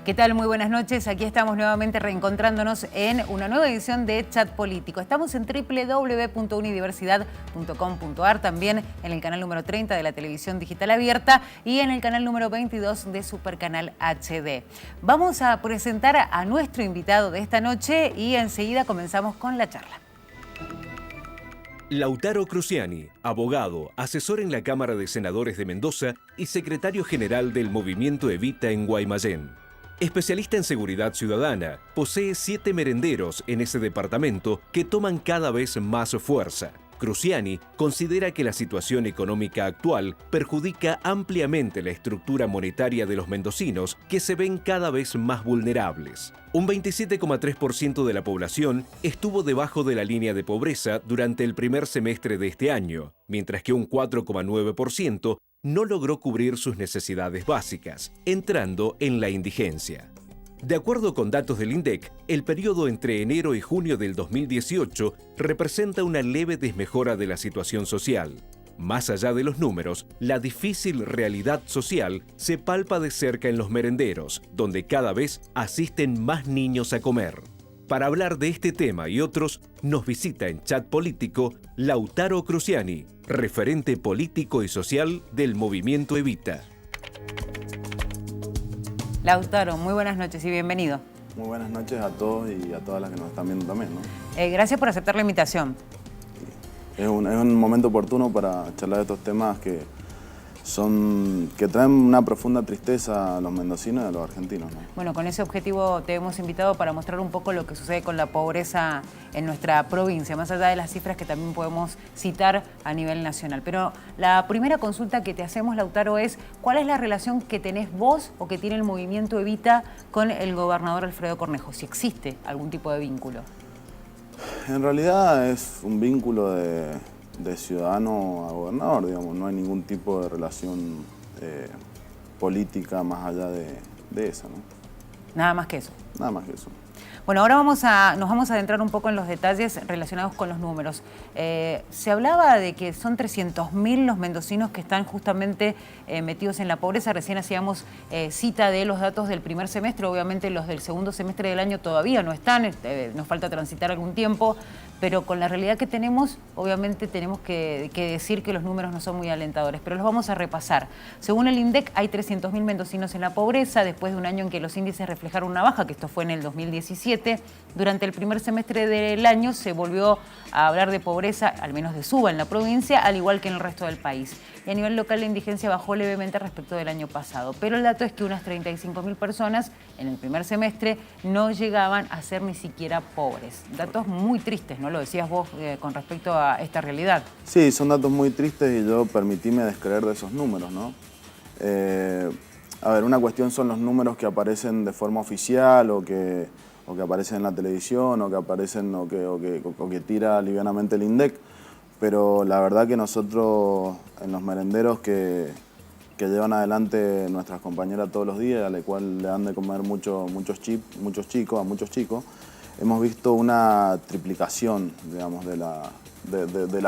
¿Qué tal? Muy buenas noches. Aquí estamos nuevamente reencontrándonos en una nueva edición de Chat Político. Estamos en www.universidad.com.ar, también en el canal número 30 de la televisión digital abierta y en el canal número 22 de Supercanal HD. Vamos a presentar a nuestro invitado de esta noche y enseguida comenzamos con la charla. Lautaro Cruciani, abogado, asesor en la Cámara de Senadores de Mendoza y secretario general del Movimiento Evita en Guaymallén. Especialista en seguridad ciudadana, posee 7 merenderos en ese departamento que toman cada vez más fuerza. Cruciani considera que la situación económica actual perjudica ampliamente la estructura monetaria de los mendocinos, que se ven cada vez más vulnerables. Un 27,3% de la población estuvo debajo de la línea de pobreza durante el primer semestre de este año, mientras que un 4,9% no logró cubrir sus necesidades básicas, entrando en la indigencia. De acuerdo con datos del INDEC, el periodo entre enero y junio del 2018 representa una leve desmejora de la situación social. Más allá de los números, la difícil realidad social se palpa de cerca en los merenderos, donde cada vez asisten más niños a comer. Para hablar de este tema y otros, nos visita en Chat Político Lautaro Cruciani, referente político y social del Movimiento Evita. Lautaro, muy buenas noches y bienvenido. Muy buenas noches a todos y a todas las que nos están viendo también, ¿no? Gracias por aceptar la invitación. Es un momento oportuno para charlar de estos temas que traen una profunda tristeza a los mendocinos y a los argentinos, ¿no? Bueno, con ese objetivo te hemos invitado para mostrar un poco lo que sucede con la pobreza en nuestra provincia, más allá de las cifras que también podemos citar a nivel nacional. Pero la primera consulta que te hacemos, Lautaro, es ¿cuál es la relación que tenés vos o que tiene el Movimiento Evita con el gobernador Alfredo Cornejo? Si existe algún tipo de vínculo. En realidad es un vínculo de ciudadano a gobernador, digamos, no hay ningún tipo de relación política más allá de esa, ¿no? Nada más que eso. Nada más que eso. Bueno, ahora nos vamos a adentrar un poco en los detalles relacionados con los números. Se hablaba de que son 300.000 los mendocinos que están justamente metidos en la pobreza. Recién hacíamos cita de los datos del primer semestre. Obviamente los del segundo semestre del año todavía no están, nos falta transitar algún tiempo, pero con la realidad que tenemos, obviamente tenemos que decir que los números no son muy alentadores, pero los vamos a repasar. Según el INDEC, hay 300.000 mendocinos en la pobreza, después de un año en que los índices reflejaron una baja, que esto fue en el 2017. Durante el primer semestre del año se volvió a hablar de pobreza, al menos de suba en la provincia, al igual que en el resto del país. Y a nivel local la indigencia bajó levemente respecto del año pasado. Pero el dato es que unas 35.000 personas en el primer semestre no llegaban a ser ni siquiera pobres. Datos muy tristes, ¿no? Lo decías vos con respecto a esta realidad. Sí, son datos muy tristes y yo permitíme descreer de esos números, ¿no? A ver, una cuestión son los números que aparecen de forma oficial o que aparecen en la televisión o que aparecen o que tira livianamente el INDEC, pero la verdad que nosotros en los merenderos que llevan adelante nuestras compañeras todos los días, a la cual le dan de comer muchos chicos, hemos visto una triplicación, digamos, de la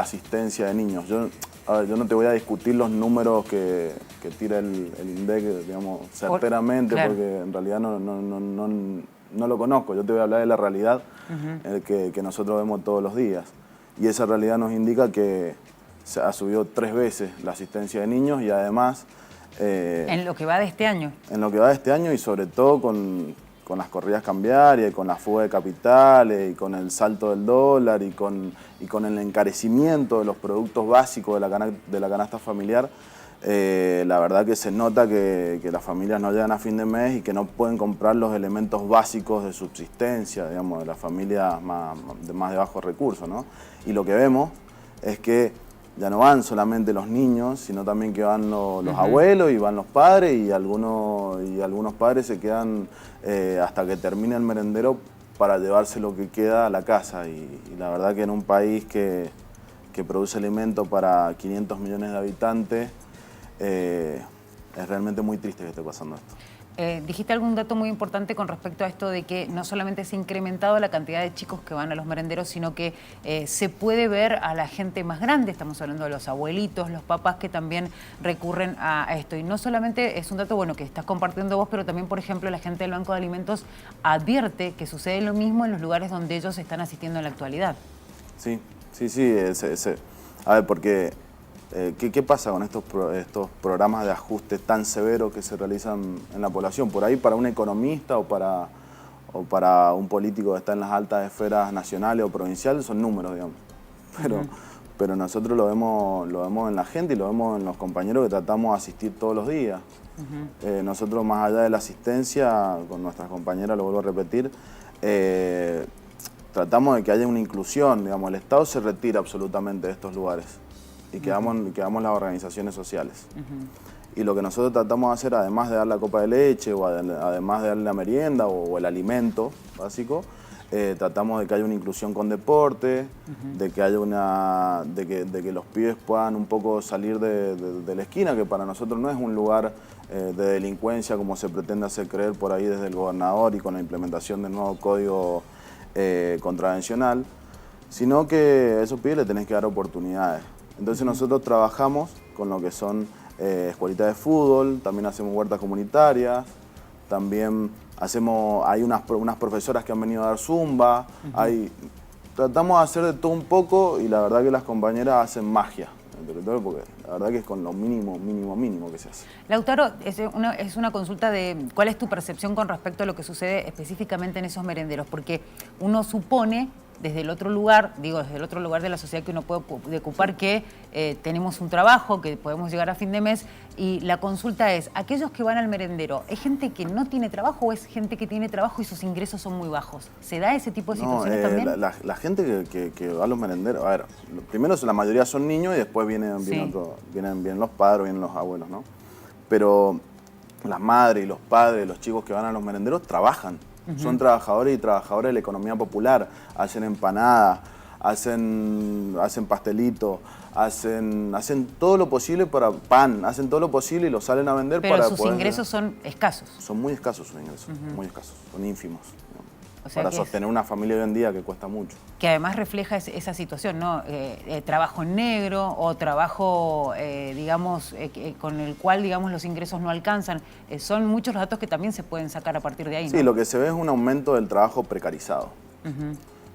asistencia de niños. Yo no te voy a discutir los números que tira el INDEC, digamos, certeramente, claro, porque en realidad no lo conozco. Yo te voy a hablar de la realidad que nosotros vemos todos los días. Y esa realidad nos indica que se ha subido 3 veces la asistencia de niños y además... en lo que va de este año. En lo que va de este año y sobre todo con las corridas cambiarias, y con la fuga de capitales, y con el salto del dólar, y con el encarecimiento de los productos básicos de la canasta familiar. La verdad que se nota que las familias no llegan a fin de mes y que no pueden comprar los elementos básicos de subsistencia, digamos, de las familias más de bajos recursos, ¿no? Y lo que vemos es que ya no van solamente los niños, sino también que van los abuelos y van los padres y algunos padres se quedan hasta que termine el merendero para llevarse lo que queda a la casa. Y la verdad que en un país que produce alimento para 500 millones de habitantes, es realmente muy triste que esté pasando esto. Dijiste algún dato muy importante con respecto a esto de que no solamente se ha incrementado la cantidad de chicos que van a los merenderos, sino que se puede ver a la gente más grande, estamos hablando de los abuelitos, los papás que también recurren a esto. Y no solamente es un dato bueno que estás compartiendo vos, pero también, por ejemplo, la gente del Banco de Alimentos advierte que sucede lo mismo en los lugares donde ellos están asistiendo en la actualidad. Sí. A ver, porque ¿qué pasa con estos programas de ajuste tan severos que se realizan en la población? Por ahí para un economista o para un político que está en las altas esferas nacionales o provinciales son números, digamos. Pero nosotros lo vemos en la gente y lo vemos en los compañeros que tratamos de asistir todos los días. Nosotros, más allá de la asistencia, con nuestras compañeras, lo vuelvo a repetir, tratamos de que haya una inclusión, digamos, el Estado se retira absolutamente de estos lugares y quedamos las organizaciones sociales. Y lo que nosotros tratamos de hacer, además de dar la copa de leche o además de darle la merienda o el alimento básico, tratamos de que haya una inclusión con deporte, de que haya de que los pibes puedan un poco salir de la esquina, que para nosotros no es un lugar de delincuencia como se pretende hacer creer por ahí desde el gobernador y con la implementación del nuevo código contravencional, sino que a esos pibes le tenés que dar oportunidades. Entonces nosotros trabajamos con lo que son escuelitas de fútbol, también hacemos huertas comunitarias, también hay unas profesoras que han venido a dar zumba, tratamos de hacer de todo un poco y la verdad que las compañeras hacen magia. Porque la verdad que es con lo mínimo que se hace. Lautaro, es una consulta de cuál es tu percepción con respecto a lo que sucede específicamente en esos merenderos, porque uno supone desde el otro lugar, desde el otro lugar de la sociedad que uno puede ocupar, que tenemos un trabajo, que podemos llegar a fin de mes, y la consulta es, aquellos que van al merendero, ¿es gente que no tiene trabajo o es gente que tiene trabajo y sus ingresos son muy bajos? ¿Se da ese tipo de situaciones también? La gente que va a los merenderos, a ver, primero la mayoría son niños y después vienen los padres, vienen los abuelos, ¿no? Pero las madres y los padres, los chicos que van a los merenderos trabajan. Son trabajadores y trabajadoras de la economía popular, hacen empanadas, hacen pastelitos, hacen todo lo posible para pan, hacen todo lo posible y lo salen a vender. Pero para sus poder ingresos son escasos. Son muy escasos sus ingresos, muy escasos, son ínfimos. O sea, para sostener una familia hoy en día que cuesta mucho. Que además refleja esa situación, ¿no? Trabajo en negro o trabajo, con el cual, digamos, los ingresos no alcanzan. Son muchos los datos que también se pueden sacar a partir de ahí, ¿no? Sí, lo que se ve es un aumento del trabajo precarizado.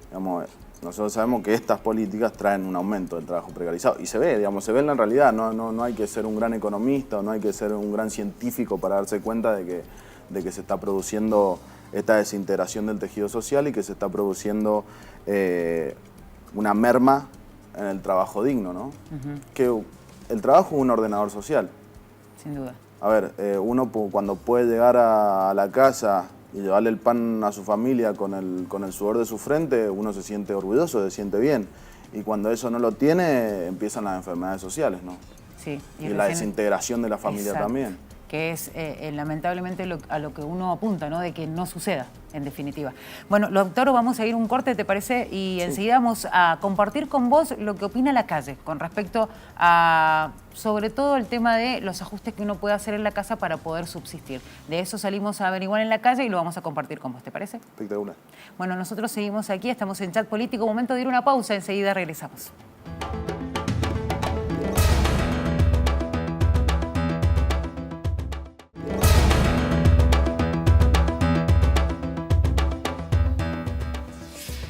Digamos, nosotros sabemos que estas políticas traen un aumento del trabajo precarizado y se ve en la realidad. No hay que ser un gran economista o no hay que ser un gran científico para darse cuenta de que se está produciendo esta desintegración del tejido social y que se está produciendo una merma en el trabajo digno, ¿no? Que el trabajo es un ordenador social. Sin duda. A ver, uno cuando puede llegar a la casa y llevarle el pan a su familia con el sudor de su frente, uno se siente orgulloso, se siente bien. Y cuando eso no lo tiene, empiezan las enfermedades sociales, ¿no? Sí. Y la desintegración de la familia también. Que es lamentablemente a lo que uno apunta, ¿no? De que no suceda, en definitiva. Bueno, Lautaro, vamos a ir un corte, ¿te parece? Y enseguida vamos a compartir con vos lo que opina la calle con respecto a, sobre todo, el tema de los ajustes que uno puede hacer en la casa para poder subsistir. De eso salimos a averiguar en la calle y lo vamos a compartir con vos, ¿te parece? Espectacular. Bueno, nosotros seguimos aquí, estamos en Chat Político. Momento de ir a una pausa, enseguida regresamos.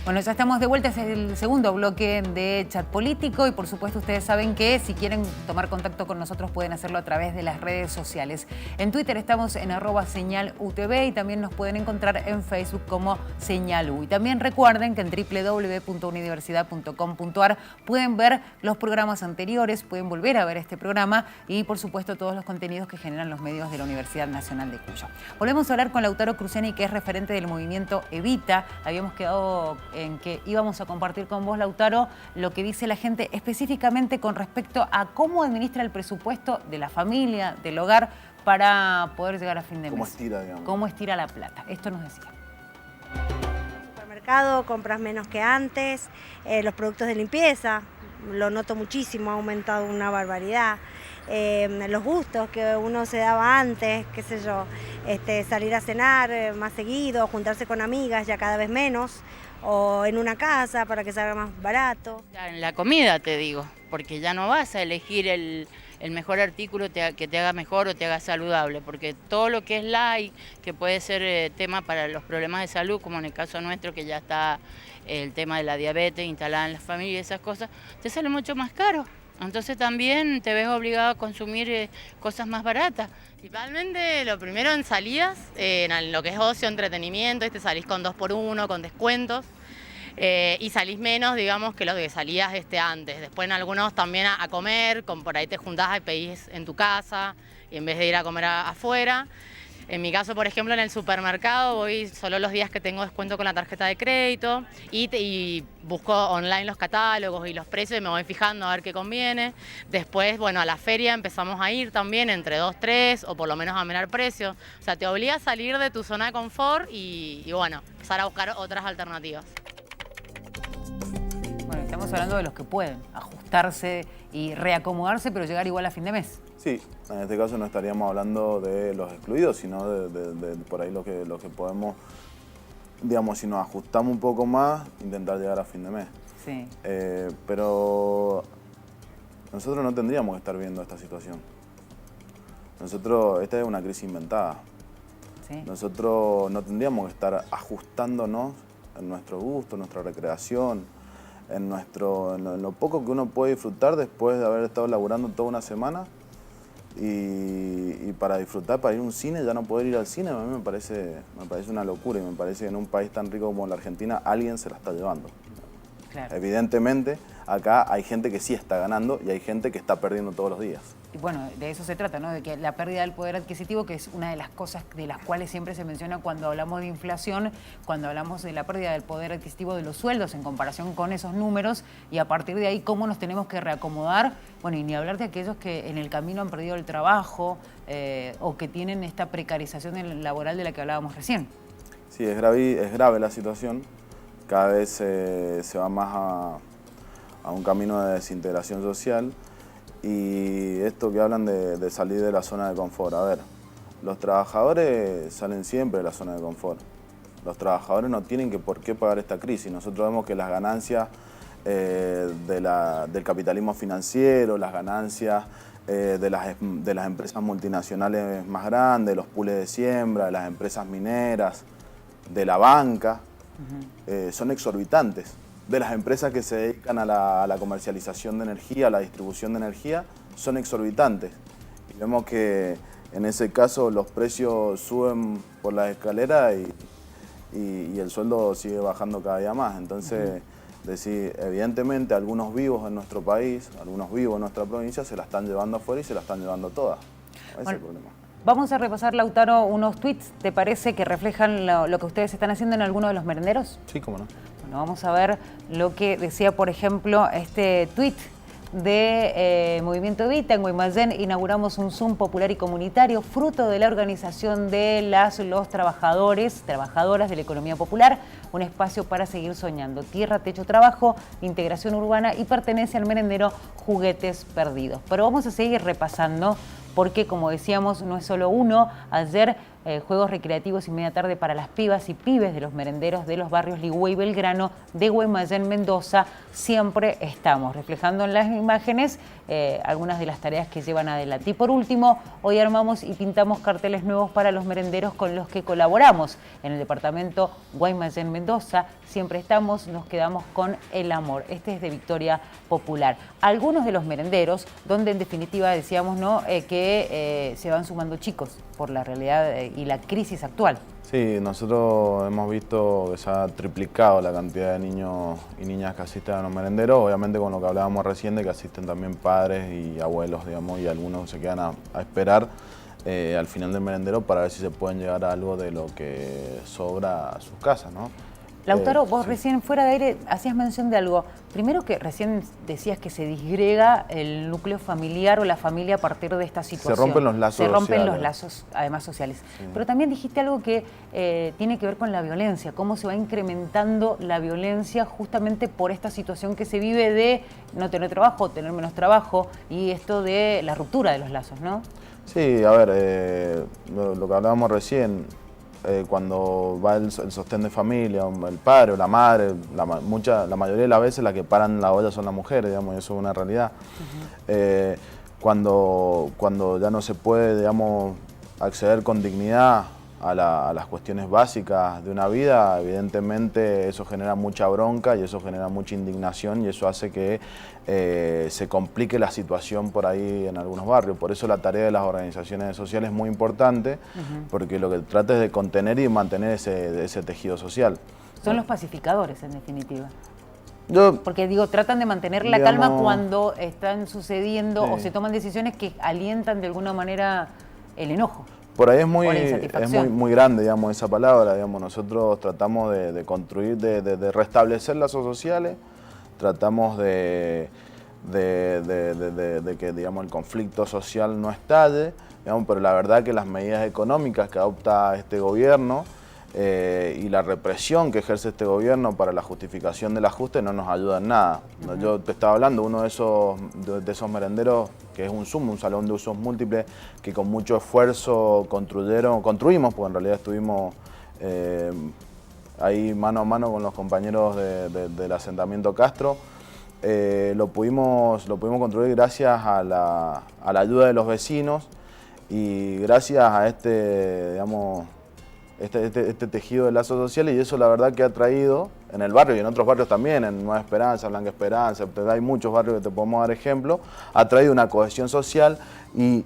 Bueno, ya estamos de vuelta, es el segundo bloque de Chat Político y por supuesto ustedes saben que si quieren tomar contacto con nosotros pueden hacerlo a través de las redes sociales. En Twitter estamos en @señalutv y también nos pueden encontrar en Facebook como Señalu. Y también recuerden que en www.universidad.com.ar pueden ver los programas anteriores, pueden volver a ver este programa y por supuesto todos los contenidos que generan los medios de la Universidad Nacional de Cuyo. Volvemos a hablar con Lautaro Cruciani, que es referente del movimiento Evita. Habíamos quedado en que íbamos a compartir con vos, Lautaro, lo que dice la gente específicamente con respecto a cómo administra el presupuesto de la familia, del hogar, para poder llegar a fin de mes. ¿Cómo estira, digamos? ¿Cómo estira la plata? Esto nos decía. Supermercado, compras menos que antes, los productos de limpieza, lo noto muchísimo, ha aumentado una barbaridad. Los gustos que uno se daba antes, qué sé yo, salir a cenar más seguido, juntarse con amigas ya cada vez menos, o en una casa para que salga más barato. En la comida te digo, porque ya no vas a elegir el mejor artículo que te haga mejor o te haga saludable, porque todo lo que es light, que puede ser tema para los problemas de salud, como en el caso nuestro que ya está el tema de la diabetes instalada en la familia y esas cosas, te sale mucho más caro. Entonces también te ves obligado a consumir cosas más baratas. Principalmente lo primero en salidas, en lo que es ocio, entretenimiento, salís con 2x1, con descuentos. Y salís menos, digamos, que lo que salías antes. Después en algunos también a comer, por ahí te juntás y pedís en tu casa, y en vez de ir a comer afuera. En mi caso, por ejemplo, en el supermercado voy solo los días que tengo descuento con la tarjeta de crédito y busco online los catálogos y los precios y me voy fijando a ver qué conviene. Después, bueno, a la feria empezamos a ir también entre 2, 3 o por lo menos a mirar precios. O sea, te obliga a salir de tu zona de confort y bueno, empezar a buscar otras alternativas. Bueno, estamos hablando de los que pueden ajustarse y reacomodarse, pero llegar igual a fin de mes. Sí, en este caso no estaríamos hablando de los excluidos, sino de por ahí lo que podemos, digamos, si nos ajustamos un poco más, intentar llegar a fin de mes. Sí. Pero nosotros no tendríamos que estar viendo esta situación. Esta es una crisis inventada. Sí. Nosotros no tendríamos que estar ajustándonos en nuestro gusto, en nuestra recreación, en lo poco que uno puede disfrutar después de haber estado laburando toda una semana. Y para disfrutar, para ir a un cine, ya no poder ir al cine, a mí me parece una locura y me parece que en un país tan rico como la Argentina alguien se la está llevando. Claro. Evidentemente, acá hay gente que sí está ganando y hay gente que está perdiendo todos los días. Y bueno, de eso se trata, ¿no? De que la pérdida del poder adquisitivo, que es una de las cosas de las cuales siempre se menciona cuando hablamos de inflación, cuando hablamos de la pérdida del poder adquisitivo de los sueldos en comparación con esos números, y a partir de ahí cómo nos tenemos que reacomodar. Bueno, y ni hablar de aquellos que en el camino han perdido el trabajo o que tienen esta precarización laboral de la que hablábamos recién. Sí, es grave la situación. Cada vez se va más a un camino de desintegración social. Y esto que hablan de salir de la zona de confort. A ver, los trabajadores salen siempre de la zona de confort. Los trabajadores no tienen por qué pagar esta crisis. Nosotros vemos que las ganancias del capitalismo financiero, las ganancias de las empresas multinacionales más grandes, los pools de siembra, de las empresas mineras, de la banca, son exorbitantes. De las empresas que se dedican a la comercialización de energía, a la distribución de energía, son exorbitantes. Y vemos que en ese caso los precios suben por las escaleras y el sueldo sigue bajando cada día más. Entonces, evidentemente algunos vivos en nuestro país, algunos vivos en nuestra provincia se la están llevando afuera y se la están llevando todas. Ese es el problema. Vamos a repasar, Lautaro, unos tweets, ¿te parece, que reflejan lo que ustedes están haciendo en alguno de los merenderos? Sí, cómo no. Bueno, vamos a ver lo que decía, por ejemplo, este tweet de Movimiento Evita. En Guaymallén inauguramos un Zoom popular y comunitario, fruto de la organización de los trabajadores, trabajadoras de la economía popular, un espacio para seguir soñando. Tierra, techo, trabajo, integración urbana y pertenencia al merendero Juguetes Perdidos. Pero vamos a seguir repasando porque, como decíamos, no es solo uno. Ayer, juegos recreativos y media tarde para las pibas y pibes de los merenderos de los barrios Ligüey y Belgrano de Guaymallén, Mendoza. Siempre estamos reflejando en las imágenes algunas de las tareas que llevan adelante. Y por último, hoy armamos y pintamos carteles nuevos para los merenderos con los que colaboramos en el departamento Guaymallén, Mendoza. Siempre estamos, nos quedamos con el amor. Este es de Victoria Popular. Algunos de los merenderos, donde en definitiva decíamos, ¿no?, que se van sumando chicos por la realidad y la crisis actual. Sí, nosotros hemos visto que se ha triplicado la cantidad de niños y niñas que asisten a los merenderos, obviamente con lo que hablábamos recién de que asisten también padres y abuelos, digamos, y algunos se quedan a esperar al final del merendero para ver si se pueden llevar a algo de lo que sobra a sus casas, ¿no? Lautaro, vos sí. Recién fuera de aire hacías mención de algo. Primero, que recién decías que se disgrega el núcleo familiar o la familia a partir de esta situación. Se rompen los lazos Se rompen sociales. los lazos, además, sociales. Sí. Pero también dijiste algo que tiene que ver con la violencia, cómo se va incrementando la violencia justamente por esta situación que se vive de no tener trabajo, tener menos trabajo y esto de la ruptura de los lazos, ¿no? Sí, a ver, lo que hablábamos recién, cuando va el sostén de familia, el padre o la madre, la mayoría de las veces las que paran la olla son las mujeres, digamos, y eso es una realidad. Cuando ya no se puede, digamos, acceder con dignidad a las cuestiones básicas de una vida, evidentemente eso genera mucha bronca y eso genera mucha indignación y eso hace que se complique la situación por ahí en algunos barrios. Por eso la tarea de las organizaciones sociales es muy importante, porque lo que trata es de contener y mantener ese tejido social. Son los pacificadores, en definitiva. Yo, Porque digo, tratan de mantener la calma cuando están sucediendo o se toman decisiones que alientan de alguna manera el enojo. Por ahí es muy grande, digamos, esa palabra, digamos. Nosotros tratamos de construir, de restablecer lazos sociales, tratamos de que, digamos, el conflicto social no estalle, digamos, pero la verdad que las medidas económicas que adopta este gobierno y la represión que ejerce este gobierno para la justificación del ajuste no nos ayuda en nada. Yo te estaba hablando, uno de esos merenderos, que es un salón de usos múltiples, que con mucho esfuerzo construimos, porque en realidad estuvimos ahí mano a mano con los compañeros del asentamiento Castro. Lo pudimos construir gracias a la ayuda de los vecinos y gracias a digamos, este tejido de lazos sociales, y eso la verdad que ha traído en el barrio y en otros barrios también, en Nueva Esperanza, Blanca Esperanza, hay muchos barrios que te podemos dar ejemplo, ha traído una cohesión social y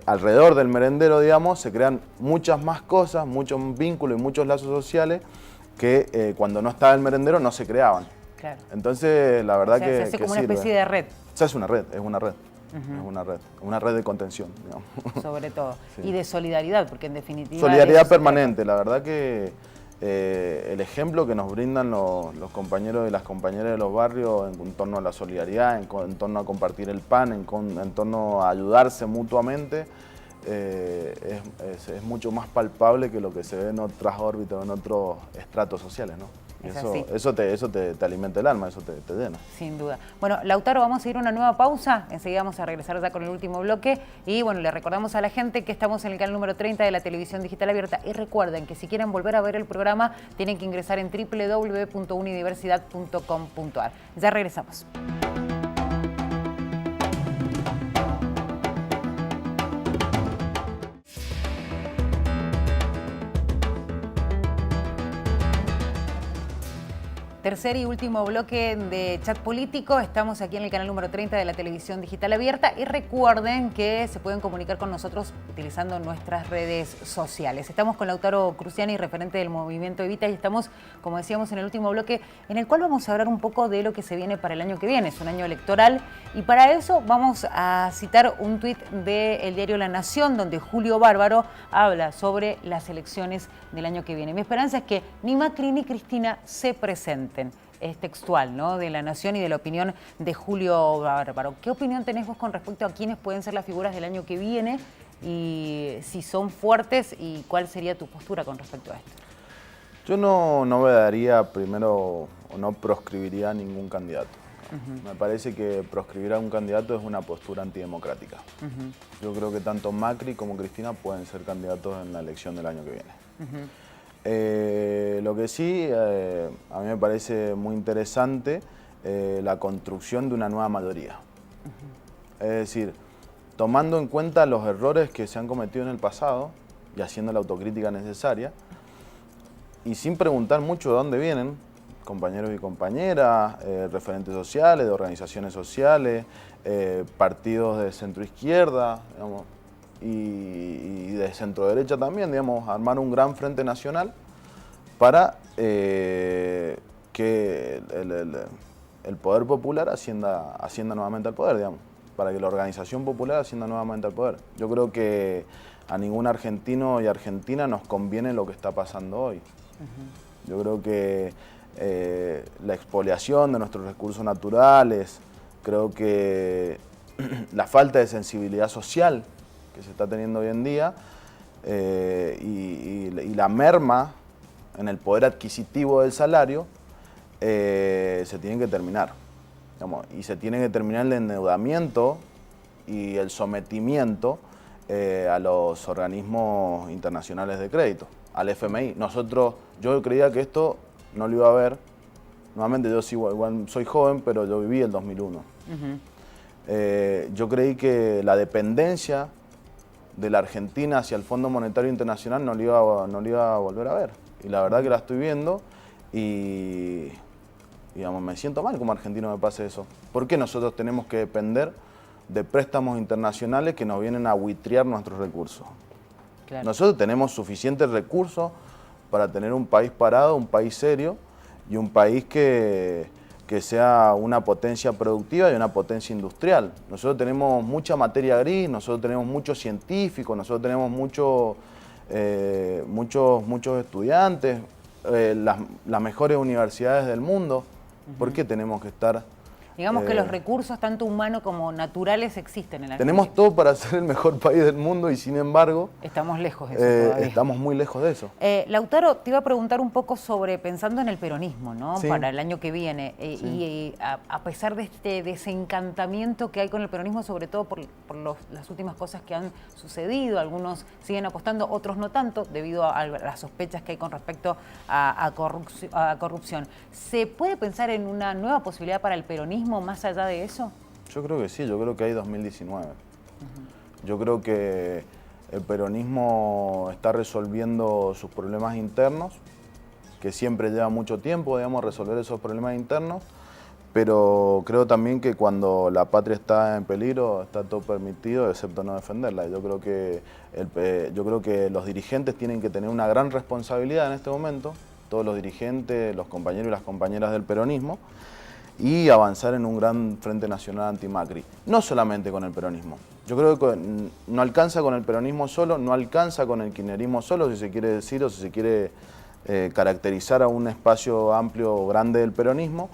alrededor del merendero, digamos, se crean muchas más cosas, muchos vínculos y muchos lazos sociales que cuando no estaba el merendero no se creaban. Claro. Entonces, la verdad que se hace como una especie de red. O sea, es una red. Una red de contención, digamos. Sobre todo. Sí. Y de solidaridad, porque en definitiva... Solidaridad permanente, la verdad que el ejemplo que nos brindan los compañeros y las compañeras de los barrios en torno a la solidaridad, en torno a compartir el pan, en torno a ayudarse mutuamente, es mucho más palpable que lo que se ve en otras órbitas, en otros estratos sociales, ¿no? Eso te alimenta el alma, eso te llena. Sin duda. Bueno, Lautaro, vamos a ir a una nueva pausa. Enseguida vamos a regresar ya con el último bloque. Y bueno, le recordamos a la gente que estamos en el canal número 30 de la televisión digital abierta. Y recuerden que si quieren volver a ver el programa, tienen que ingresar en www.unidiversidad.com.ar. Ya regresamos. Tercer y último bloque de Chat Político. Estamos aquí en el canal número 30 de la televisión digital abierta y recuerden que se pueden comunicar con nosotros utilizando nuestras redes sociales. Estamos con Lautaro Cruciani, referente del movimiento Evita, y estamos, como decíamos, en el último bloque en el cual vamos a hablar un poco de lo que se viene para el año que viene. Es un año electoral y para eso vamos a citar un tuit del diario La Nación, donde Julio Bárbaro habla sobre las elecciones del año que viene. Mi esperanza es que ni Macri ni Cristina se presenten. Es textual, ¿no?, de La Nación y de la opinión de Julio Bárbaro. ¿Qué opinión tenés vos con respecto a quiénes pueden ser las figuras del año que viene y si son fuertes y cuál sería tu postura con respecto a esto? Yo no me daría primero o no proscribiría a ningún candidato. Me parece que proscribir a un candidato es una postura antidemocrática. Yo creo que tanto Macri como Cristina pueden ser candidatos en la elección del año que viene. Lo que sí, a mí me parece muy interesante la construcción de una nueva mayoría. Es decir, tomando en cuenta los errores que se han cometido en el pasado y haciendo la autocrítica necesaria, y sin preguntar mucho de dónde vienen, compañeros y compañeras, referentes sociales, de organizaciones sociales, partidos de centro-izquierda, digamos, y de centro-derecha también, digamos, armar un gran frente nacional para que el poder popular ascienda nuevamente al poder, digamos, para que la organización popular ascienda nuevamente al poder. Yo creo que a ningún argentino y argentina nos conviene lo que está pasando hoy. Yo creo que la expoliación de nuestros recursos naturales, creo que la falta de sensibilidad social que se está teniendo hoy en día y la merma en el poder adquisitivo del salario se tienen que terminar, digamos, y se tiene que terminar el endeudamiento y el sometimiento a los organismos internacionales de crédito, al FMI. Yo creía que esto no lo iba a ver. Nuevamente yo igual soy joven, pero yo viví el 2001. Yo creí que la dependencia de la Argentina hacia el Fondo Monetario Internacional no lo iba a volver a ver. Y la verdad que la estoy viendo y digamos, me siento mal como argentino me pase eso. ¿Por qué nosotros tenemos que depender de préstamos internacionales que nos vienen a buitrear nuestros recursos? Claro. Nosotros tenemos suficientes recursos para tener un país parado, un país serio y un país que sea una potencia productiva y una potencia industrial. Nosotros tenemos mucha materia gris, nosotros tenemos muchos científicos, nosotros tenemos muchos estudiantes, las mejores universidades del mundo. ¿Por qué tenemos que estar...? Digamos que los recursos, tanto humanos como naturales, existen en la Argentina. Tenemos todo para ser el mejor país del mundo y sin embargo... Estamos lejos de eso todavía. Estamos muy lejos de eso. Lautaro, te iba a preguntar un poco sobre, pensando en el peronismo, ¿no? Sí. Para el año que viene. Sí. Y a pesar de este desencantamiento que hay con el peronismo, sobre todo por las últimas cosas que han sucedido, algunos siguen apostando, otros no tanto, debido a las sospechas que hay con respecto a corrupción. ¿Se puede pensar en una nueva posibilidad para el peronismo más allá de eso? Yo creo que sí, yo creo que hay 2019. Yo creo que el peronismo está resolviendo sus problemas internos, que siempre lleva mucho tiempo, digamos, resolver esos problemas internos, pero creo también que cuando la patria está en peligro está todo permitido, excepto no defenderla. Yo creo que los dirigentes tienen que tener una gran responsabilidad en este momento, todos los dirigentes, los compañeros y las compañeras del peronismo, y avanzar en un gran Frente Nacional anti-Macri. No solamente con el peronismo. Yo creo que no alcanza con el peronismo solo, no alcanza con el kirchnerismo solo, si se quiere decir, o si se quiere caracterizar a un espacio amplio o grande del peronismo,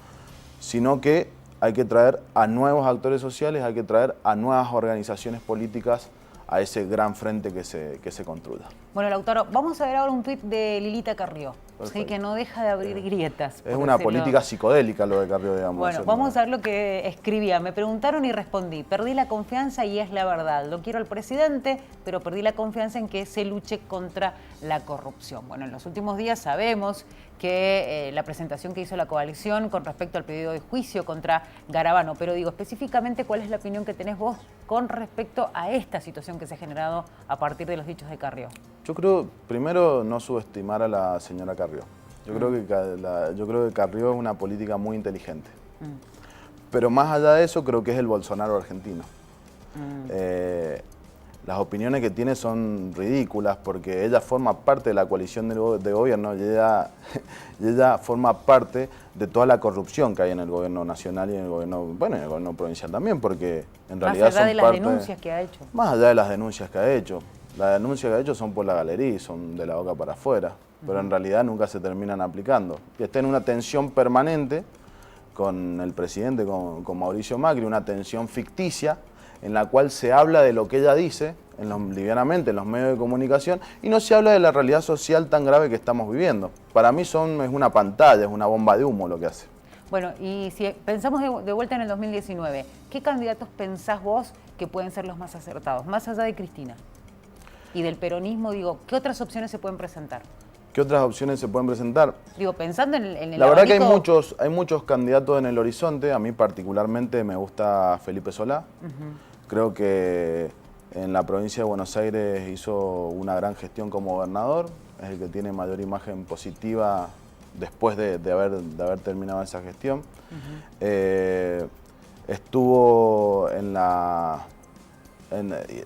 sino que hay que traer a nuevos actores sociales, hay que traer a nuevas organizaciones políticas a ese gran frente que se construya. Bueno, Lautaro, vamos a ver ahora un tuit de Lilita Carrió, ¿sí? Que no deja de abrir grietas. Es una política psicodélica lo de Carrió, digamos. Bueno, vamos a ver lo que escribía. Me preguntaron y respondí. Perdí la confianza y es la verdad. Lo quiero al presidente, pero perdí la confianza en que se luche contra la corrupción. Bueno, en los últimos días sabemos que la presentación que hizo la coalición con respecto al pedido de juicio contra Garabano, pero digo específicamente cuál es la opinión que tenés vos con respecto a esta situación que se ha generado a partir de los dichos de Carrió. Yo creo, primero, no subestimar a la señora Carrió. Yo creo que Carrió es una política muy inteligente. Pero más allá de eso, creo que es el Bolsonaro argentino. Las opiniones que tiene son ridículas porque ella forma parte de la coalición de gobierno y ella forma parte de toda la corrupción que hay en el gobierno nacional y en el gobierno, bueno, en el gobierno provincial también, porque en realidad más allá de las denuncias que ha hecho. Más allá de las denuncias que ha hecho. Las denuncias que ha hecho son por la galería, son de la boca para afuera, pero en realidad nunca se terminan aplicando. Y está en una tensión permanente con el presidente, con Mauricio Macri, una tensión ficticia en la cual se habla de lo que ella dice, livianamente, en los medios de comunicación, y no se habla de la realidad social tan grave que estamos viviendo. Para mí es una pantalla, es una bomba de humo lo que hace. Bueno, y si pensamos de vuelta en el 2019, ¿qué candidatos pensás vos que pueden ser los más acertados, más allá de Cristina? Y del peronismo, digo, ¿qué otras opciones se pueden presentar? ¿Qué otras opciones se pueden presentar? Digo, pensando en el La verdad que hay muchos candidatos en el horizonte. A mí particularmente me gusta Felipe Solá. Creo que en la provincia de Buenos Aires hizo una gran gestión como gobernador. Es el que tiene mayor imagen positiva después de haber terminado esa gestión. Estuvo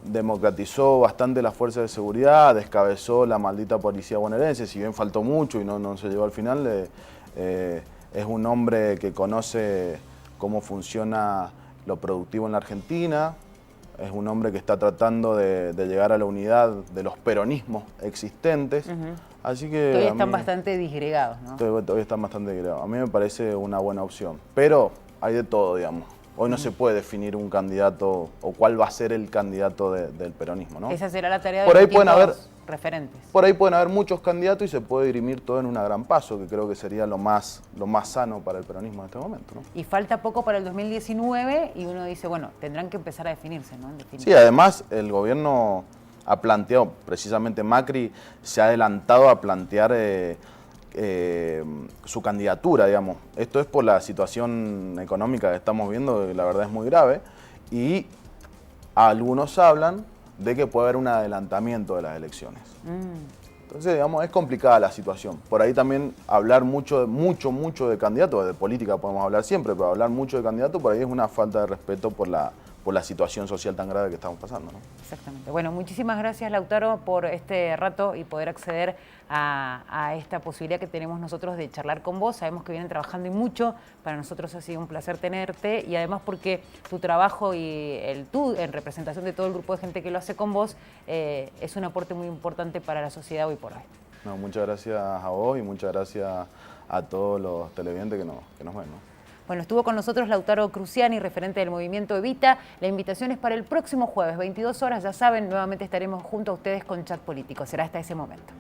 democratizó bastante las fuerzas de seguridad, descabezó la maldita policía bonaerense, si bien faltó mucho y no se llegó al final, es un hombre que conoce cómo funciona lo productivo en la Argentina, es un hombre que está tratando de llegar a la unidad de los peronismos existentes, así que... Todavía están bastante disgregados, ¿no? Todavía están bastante disgregados. A mí me parece una buena opción, pero hay de todo, digamos. Hoy no se puede definir un candidato o cuál va a ser el candidato del peronismo, ¿no? Esa será la tarea de por ahí referentes. Por ahí pueden haber muchos candidatos y se puede dirimir todo en una gran paso, que creo que sería lo más sano para el peronismo en este momento, ¿no? Y falta poco para el 2019 y uno dice, bueno, tendrán que empezar a definirse, ¿no? Sí, además el gobierno ha planteado, precisamente Macri se ha adelantado a plantear su candidatura, digamos. Esto es por la situación económica que estamos viendo, que la verdad es muy grave, y algunos hablan de que puede haber un adelantamiento de las elecciones. Entonces, digamos, es complicada la situación. Por ahí también hablar mucho de candidatos, de política podemos hablar siempre, pero hablar mucho de candidatos por ahí es una falta de respeto por la situación social tan grave que estamos pasando, ¿no? Exactamente. Bueno, muchísimas gracias, Lautaro, por este rato y poder acceder a esta posibilidad que tenemos nosotros de charlar con vos. Sabemos que vienen trabajando y mucho. Para nosotros ha sido un placer tenerte y además porque tu trabajo y tú en representación de todo el grupo de gente que lo hace con vos es un aporte muy importante para la sociedad hoy por hoy. No, muchas gracias a vos y muchas gracias a todos los televidentes que nos ven, ¿no? Bueno, estuvo con nosotros Lautaro Cruciani, referente del movimiento Evita. La invitación es para el próximo jueves, 22 horas. Ya saben, nuevamente estaremos junto a ustedes con Chat Político. Será hasta ese momento.